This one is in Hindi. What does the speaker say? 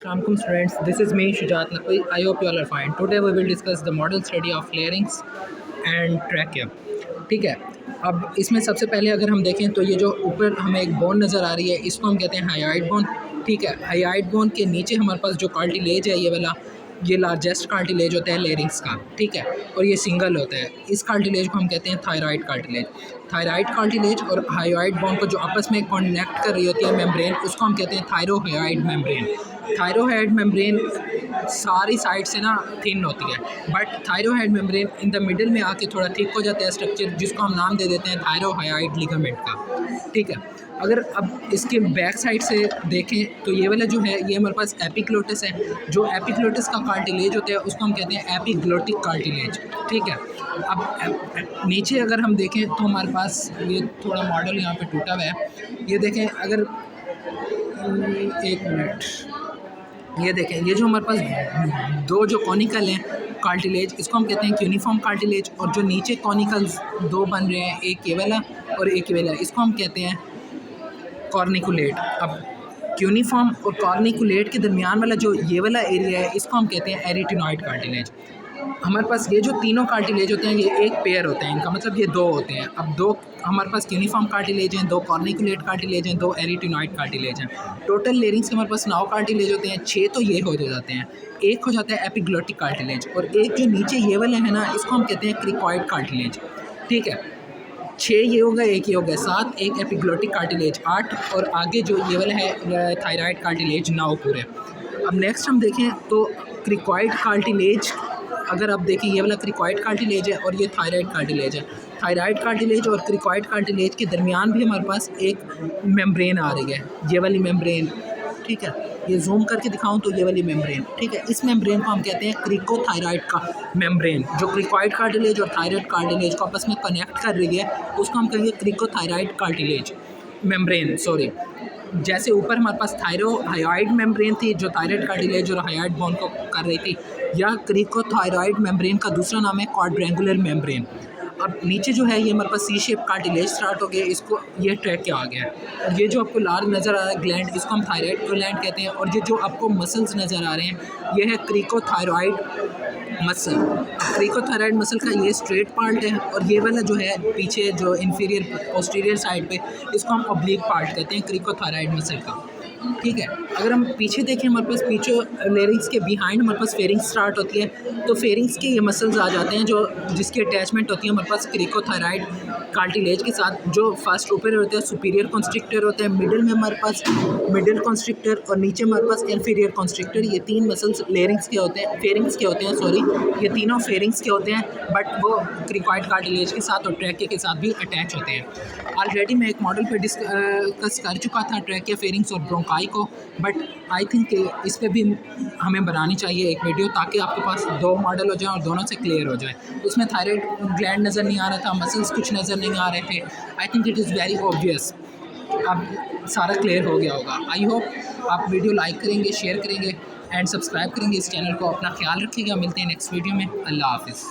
Assalamualaikum students, this is me Shujat Naqvi. I hope you all are fine. Today we will discuss the model study of larynx and trachea. ठीक है, अब इसमें सबसे पहले अगर हम देखें तो ये जो ऊपर हमें एक बोन नज़र आ रही है इसको हम कहते हैं हायोइड बोन। ठीक है, हायोइड बोन के नीचे हमारे पास जो कार्टिलेज है ये वाला, ये लार्जेस्ट कार्टिलेज होता है लेरिंग्स का। ठीक है, और ये सिंगल होता है। इस कार्टिलेज को हम कहते हैं थायराइड कार्टिलेज। थायराइड कार्टिलेज और हायोइड बोन को जो आपस में कनेक्ट कर रही होती है मेम्ब्रेन, उसको हम कहते हैं थायरोहायोइड मेम्ब्रेन। थायरोहायोइड मेम्ब्रेन सारी साइड से ना थिन होती है, but thyrohyoid membrane in the middle में आके थोड़ा थिक हो जाता है स्ट्रक्चर, जिसको हम नाम दे देते हैं थायरोहायोइड लिगामेंट का। ठीक है, अगर अब इसके बैक साइड से देखें तो ये वाला जो है ये हमारे पास एपिग्लोटिस है। जो एपिग्लोटिस का कार्टिलेज होता है उसको हम कहते हैं एपिग्लोटिक कार्टिलेज। ठीक है, अब नीचे अगर हम देखें तो हमारे पास ये थोड़ा मॉडल यहाँ पे टूटा हुआ है। ये देखें, अगर एक मिनट, ये देखें, ये जो हमारे पास दो जो कॉनिकल हैं कार्टिलेज, इसको हम कहते हैं यूनिफॉर्म कार्टिलेज। और जो नीचे कॉनिकल्स दो बन रहे हैं, एक ये वाला और एक ये वाला, इसको हम कहते हैं कॉर्निकुलेट। अब यूनिफॉर्म और कॉर्निकुलेट के दरमियान वाला जो ये वाला एरिया है इसको हम कहते हैं एरिटिनॉइड कार्टिलेज। हमारे पास ये जो तीनों कार्टिलेज होते हैं ये एक पेयर होते हैं, इनका मतलब ये दो होते हैं। अब दो हमारे पास यूनिफॉर्म कार्टिलेज हैं, दो कॉर्निकुलेट कार्टिलेज हैं, दो एरिटिनॉइड कार्टिलेज हैं। टोटल लेरिंग्स के हमारे पास 9 कार्टिलेज होते हैं, 6 तो ये हो जाते हैं, एक हो जाता है एपिग्लोटिक कार्टिलेज, और एक जो नीचे ये वाले हैं ना इसको हम कहते हैं क्रिकॉइड कार्टिलेज। ठीक है, 6 ये हो गए, एक ये हो गया 7, एक एपिग्लोटिक कार्टिलेज 8, और आगे जो ये वाला है थायराइड कार्टिलेज 9 पूरे। अब नेक्स्ट हम देखें तो क्रिकॉइड कार्टिलेज, अगर आप देखें ये वाला क्रिकॉइड कार्टिलेज है और ये थायराइड कार्टिलेज है। थायराइड कार्टिलेज और क्रिकॉइड कार्टिलेज के दरमियान भी हमारे पास एक मेम्ब्रेन आ रही है, ये वाली मेम्ब्रेन। ठीक है, ये जूम करके दिखाऊं तो ये वाली मेम्ब्रेन। ठीक है, इस मेम्ब्रेन को हम कहते हैं क्रिकोथायराइड का मेम्ब्रेन। जो क्रिकॉइड कार्टिलेज और थायराइड कार्टिलेज को आपस में कनेक्ट कर रही है उसको हम कहेंगे क्रिकोथायराइड कार्टिलेज मेम्ब्रेन। सॉरी, जैसे ऊपर हमारे पास थायरोहायोइड मेम्ब्रेन थी जो थायराइड कार्टिलेज और हायोइड बोन को कर रही थी, या क्रिकोथायराइड मेम्ब्रेन का दूसरा नाम है क्वाड्रेंगुलर मेम्ब्रेन। अब नीचे जो है ये हमारे पास सी शेप कार्टिलेज स्टार्ट हो गया, इसको ये ट्रैक आ गया है। और ये जो आपको लार्ज नज़र आ रहा है ग्लैंड, इसको हम थायराइड ग्लैंड कहते हैं। और ये जो आपको मसल्स नज़र आ रहे हैं ये है क्रिकोथायराइड मसल। क्रिकोथायराइड मसल का ये स्ट्रेट पार्ट है, और ये वाला जो है पीछे जो इंफीरियर पोस्टीरियर साइड पे, इसको हम ऑब्लिक पार्ट कहते हैं क्रिकोथायराइड मसल का। ठीक है, अगर हम पीछे देखें हमारे पास पीछे लेरिंग्स के बिहाइंड हमारे पास फेरिंग्स स्टार्ट होती है, तो फेरिंग्स के ये मसल्स आ जाते हैं जो जिसकी अटैचमेंट होती है हमारे पास क्रिकोथायराइड कार्टिलेज के साथ। जो फर्स्ट ऊपर होते हैं सुपीरियर कॉन्स्ट्रिक्टर होते हैं, मिडिल में हमारे पास मिडिल कॉन्स्ट्रिक्टर, और नीचे हमारे पास इंफीरियर कॉन्स्ट्रिक्टर। ये 3 मसल्स लेरिंग्स के होते हैं, फेरिंग्स के होते हैं, सॉरी, ये तीनों फेरिंग्स के होते हैं, बट वो क्रिकॉइड कार्टिलेज के साथ और ट्रैकिया के साथ भी अटैच होते हैं। ऑलरेडी मैं एक मॉडल पे डिस्कस कर चुका था ट्रैकिया, फेरिंग्स और ब्रोंकाई को, बट आई थिंक इस पर भी हमें बनानी चाहिए एक वीडियो, ताकि आपके पास 2 मॉडल हो जाए और दोनों से क्लियर हो जाए। उसमें थायराइड ग्लैंड नज़र नहीं आ रहा था, मसल्स कुछ नज़र नहीं आ रहे थे। I think it is very obvious, अब सारा क्लियर हो गया होगा। आई होप आप वीडियो लाइक करेंगे, शेयर करेंगे एंड सब्सक्राइब करेंगे इस चैनल को। अपना ख्याल रखिएगा, मिलते हैं नेक्स्ट वीडियो में। अल्लाह हाफिज़।